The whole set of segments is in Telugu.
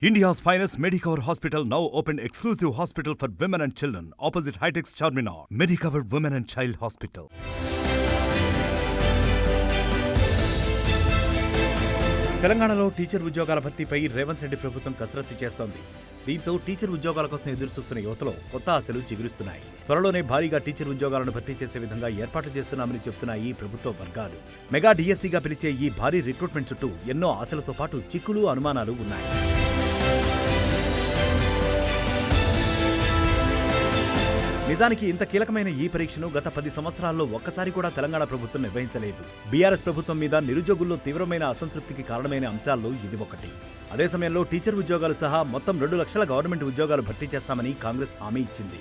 India's finest Medicover Hospital now opened exclusive hospital for women and children opposite Hitech's Charminar. Medicover Women and Child Hospital. తెలంగాణలో టీచర్ ఉద్యోగాల భర్తీపై రేవంత్ రెడ్డి ప్రభుత్వం కసరత్తు చేస్తోంది. దీంతో టీచర్ ఉద్యోగాల కోసం ఎదురుచూస్తున్న యువతలో కొత్త ఆశలు చిగురిస్తున్నాయి. త్వరలోనే భారీగా టీచర్ ఉద్యోగాలను భర్తీ చేసే విధంగా ఏర్పాట్లు చేస్తున్నామని చెబుతున్నాయి ప్రభుత్వ వర్గాలు. మెగా డిఎస్సీగా పిలిచే ఈ భారీ రిక్రూట్మెంట్ చుట్టూ ఎన్నో ఆశలతో పాటు చిక్కులు, అనుమానాలు ఉన్నాయి. నిజానికి ఇంత కీలకమైన ఈ పరీక్షను గత 10 సంవత్సరాల్లో ఒక్కసారి కూడా తెలంగాణ ప్రభుత్వం నిర్వహించలేదు. బీఆర్ఎస్ ప్రభుత్వం మీద నిరుద్యోగుల్లో తీవ్రమైన అసంతృప్తికి కారణమైన అంశాల్లో ఇది ఒకటి. అదే సమయంలో టీచర్ ఉద్యోగాలు సహా మొత్తం 2 లక్షల గవర్నమెంట్ ఉద్యోగాలు భర్తీ చేస్తామని కాంగ్రెస్ హామీ ఇచ్చింది.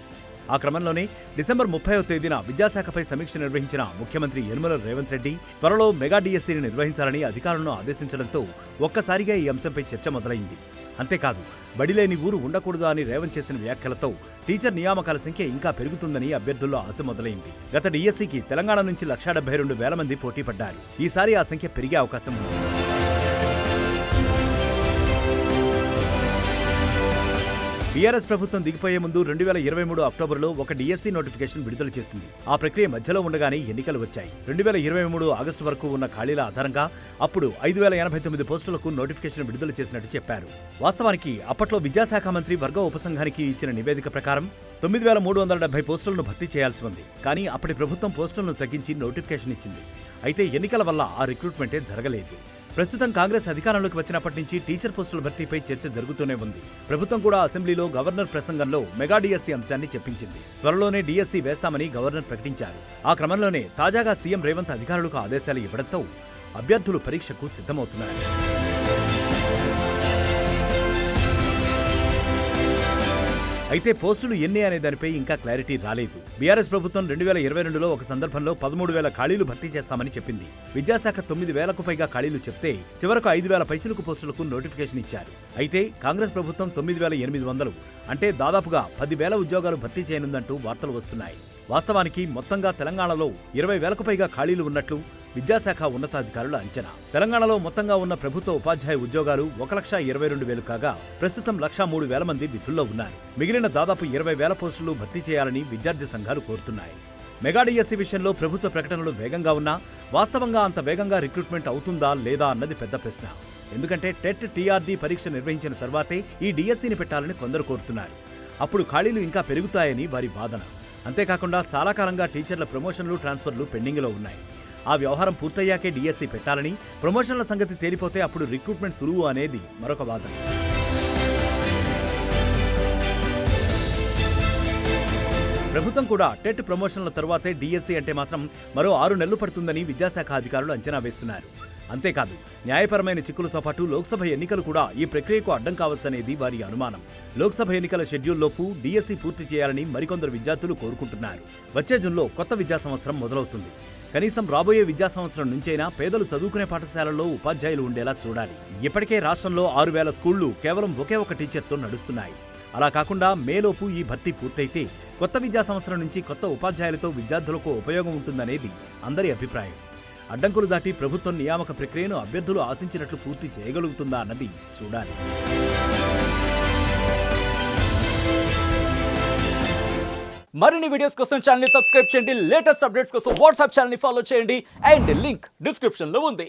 ఆ క్రమంలోనే డిసెంబర్ 30వ తేదీన విద్యాశాఖపై సమీక్ష నిర్వహించిన ముఖ్యమంత్రి యనమల రేవంత్ రెడ్డి త్వరలో మెగా డిఎస్సీని నిర్వహించాలని అధికారులను ఆదేశించడంతో ఒక్కసారిగా ఈ అంశంపై చర్చ మొదలైంది. అంతేకాదు, బడిలేని ఊరు ఉండకూడదా అని రేవంత్ చేసిన వ్యాఖ్యలతో టీచర్ నియామకాల సంఖ్య ఇంకా పెరుగుతుందని అభ్యర్థుల్లో ఆశ మొదలైంది. గత డిఎస్సీకి తెలంగాణ నుంచి 1,72,000 మంది పోటీ పడ్డారు. ఈసారి ఆ సంఖ్య పెరిగే అవకాశం ఉంది. బీఆర్ఎస్ ప్రభుత్వం దిగిపోయే ముందు 2023 అక్టోబర్లో ఒక డిఎస్సీ నోటిఫికేషన్ విడుదల చేసింది. ఆ ప్రక్రియ మధ్యలో ఉండగానే ఎన్నికలు వచ్చాయి. 2023 ఆగస్టు వరకు ఉన్న ఖాళీల ఆధారంగా అప్పుడు 5,089 పోస్టులకు నోటిఫికేషన్ విడుదల చేసినట్టు చెప్పారు. వాస్తవానికి అప్పట్లో విద్యాశాఖ మంత్రి వర్గ ఉపసంఘానికి ఇచ్చిన నివేదిక ప్రకారం 9,370 పోస్టులను భర్తీ చేయాల్సి ఉంది. కానీ అప్పటి ప్రభుత్వం పోస్టులను తగ్గించి నోటిఫికేషన్ ఇచ్చింది. అయితే ఎన్నికల వల్ల ఆ రిక్రూట్మెంటే జరగలేదు. ప్రస్తుతం కాంగ్రెస్ అధికారంలోకి వచ్చినప్పటి నుంచి టీచర్ పోస్టుల భర్తీపై చర్చ జరుగుతూనే ఉంది. ప్రభుత్వం కూడా అసెంబ్లీలో గవర్నర్ ప్రసంగంలో మెగా డిఎస్సీ అంశాన్ని చెప్పించింది. త్వరలోనే డిఎస్సీ వేస్తామని గవర్నర్ ప్రకటించారు. ఆ క్రమంలోనే తాజాగా సీఎం రేవంత్ అధికారులకు ఆదేశాలు ఇవ్వడంతో అభ్యర్థులు పరీక్షకు సిద్ధమవుతున్నారు. అయితే పోస్టులు ఎన్ని అనే దానిపై ఇంకా క్లారిటీ రాలేదు. బీఆర్ఎస్ ప్రభుత్వం 2022లో ఒక సందర్భంలో 13,000 ఖాళీలు భర్తీ చేస్తామని చెప్పింది. విద్యాశాఖ 9,000కు పైగా ఖాళీలు చెప్తే చివరకు 5,000 పైచిలుకు పోస్టులకు నోటిఫికేషన్ ఇచ్చారు. అయితే కాంగ్రెస్ ప్రభుత్వం 9,800 అంటే దాదాపుగా 10,000 ఉద్యోగాలు భర్తీ చేయనుందంటూ వార్తలు వస్తున్నాయి. వాస్తవానికి మొత్తంగా తెలంగాణలో 20,000కు పైగా ఖాళీలు ఉన్నట్లు విద్యాశాఖ ఉన్నతాధికారుల అంచనా. తెలంగాణలో మొత్తంగా ఉన్న ప్రభుత్వ ఉపాధ్యాయ ఉద్యోగాలు 1,22,000 కాగా ప్రస్తుతం 1,03,000 మంది విధుల్లో ఉన్నారు. మిగిలిన దాదాపు 20,000 పోస్టులు భర్తీ చేయాలని విద్యార్థి సంఘాలు కోరుతున్నాయి. మెగా డిఎస్సీ విషయంలో ప్రభుత్వ ప్రకటనలు వేగంగా ఉన్నా వాస్తవంగా అంత వేగంగా రిక్రూట్మెంట్ అవుతుందా లేదా అన్నది పెద్ద ప్రశ్న. ఎందుకంటే టెట్, టీఆర్డీ పరీక్ష నిర్వహించిన తర్వాతే ఈ డిఎస్సీని పెట్టాలని కొందరు కోరుతున్నారు. అప్పుడు ఖాళీలు ఇంకా పెరుగుతాయని వారి వాదన. అంతేకాకుండా చాలా కాలంగా టీచర్ల ప్రమోషన్లు, ట్రాన్స్ఫర్లు పెండింగ్లో ఉన్నాయి. ఆ వ్యవహారం పూర్తయ్యాకే డిఎస్సీ పెట్టాలని, ప్రమోషన్ల సంగతి తేలిపోతే అప్పుడు రిక్రూట్మెంట్ సులువు అనేది మరొక వాదన. ప్రభుత్వం కూడా టెట్ ప్రమోషన్ల తర్వాతే డిఎస్సీ అంటే మాత్రం మరో 6 నెలలు పడుతుందని విద్యాశాఖ అధికారులు అంచనా వేస్తున్నారు. అంతేకాదు, న్యాయపరమైన చిక్కులతో పాటు లోక్సభ ఎన్నికలు కూడా ఈ ప్రక్రియకు అడ్డం కావచ్చనేది వారి అనుమానం. లోక్సభ ఎన్నికల షెడ్యూల్లోపు డిఎస్సీ పూర్తి చేయాలని మరికొందరు విద్యార్థులు కోరుకుంటున్నారు. వచ్చే జూన్లో కొత్త విద్యా సంవత్సరం మొదలవుతుంది. కనీసం రాబోయే విద్యా సంవత్సరం నుంచైనా పేదలు చదువుకునే పాఠశాలల్లో ఉపాధ్యాయులు ఉండేలా చూడాలి. ఇప్పటికే రాష్ట్రంలో 6,000 స్కూళ్లు కేవలం ఒకే ఒక టీచర్తో నడుస్తున్నాయి. అలా కాకుండా మేలోపు ఈ భర్తీ పూర్తయితే కొత్త విద్యా సంవత్సరం నుంచి కొత్త ఉపాధ్యాయులతో విద్యార్థులకు ఉపయోగం ఉంటుందనేది అందరి అభిప్రాయం. అడ్డంకులు దాటి ప్రభుత్వం నియామక ప్రక్రియను అభ్యర్థులు ఆశించినట్లు పూర్తి చేయగలుగుతుందా అన్నది చూడాలి. మరిన్ని వీడియోస్ కోసం ఛానల్ ని సబ్స్క్రైబ్ చేయండి. లేటెస్ట్ అప్డేట్స్ కోసం వాట్సాప్ ఛానల్ ని ఫాలో చేయండి. అండ్ లింక్ డిస్క్రిప్షన్ లో ఉంది.